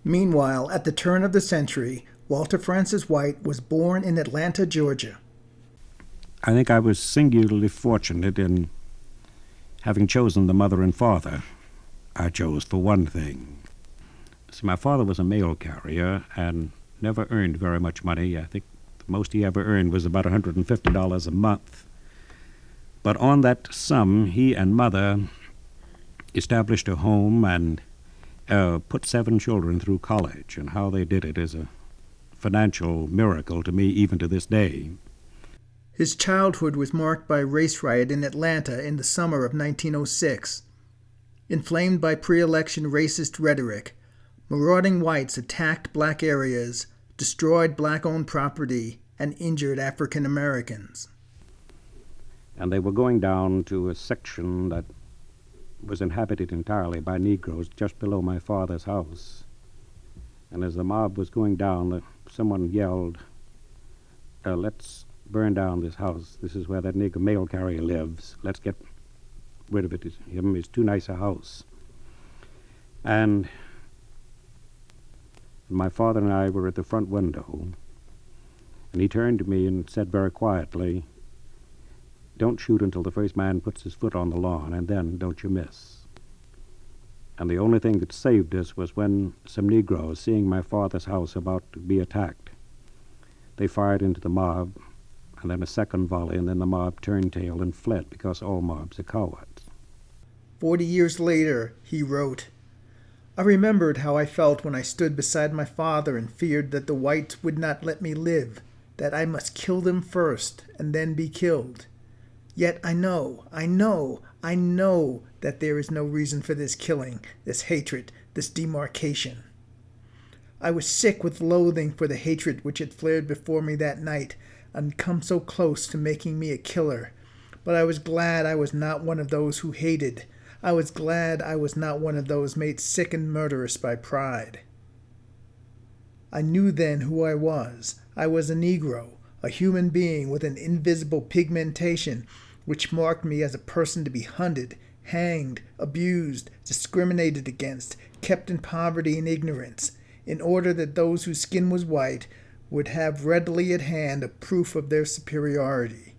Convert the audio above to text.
Meanwhile, at the turn of the century, Walter Francis White was born in Atlanta, Georgia. I think I was singularly fortunate in having chosen the mother and father I chose, for one thing. So my father was a mail carrier and never earned very much money. I think the most he ever earned was about $150 a month. But on that sum, he and mother established a home and put 7 children through college, and how they did it is a financial miracle to me even to this day. His childhood was marked by a race riot in Atlanta in the summer of 1906. Inflamed by pre-election racist rhetoric, marauding whites attacked black areas, destroyed black-owned property, and injured African Americans. And they were going down to a section that was inhabited entirely by Negroes just below my father's house. And as the mob was going down, someone yelled, let's burn down this house. This is where that Negro mail carrier lives. Let's get rid of it. It's too nice a house. And my father and I were at the front window, and he turned to me and said very quietly, "Don't shoot until the first man puts his foot on the lawn, and then don't you miss." And the only thing that saved us was when some Negroes, seeing my father's house about to be attacked, they fired into the mob, and then a second volley, and then the mob turned tail and fled, because all mobs are cowards. 40 years later, he wrote, "I remembered how I felt when I stood beside my father and feared that the whites would not let me live, that I must kill them first and then be killed. Yet I know that there is no reason for this killing, this hatred, this demarcation." I was sick with loathing for the hatred which had flared before me that night and come so close to making me a killer. But I was glad I was not one of those who hated. I was glad I was not one of those made sick and murderous by pride. I knew then who I was. I was a Negro, a human being with an invisible pigmentation which marked me as a person to be hunted, hanged, abused, discriminated against, kept in poverty and ignorance, in order that those whose skin was white would have readily at hand a proof of their superiority.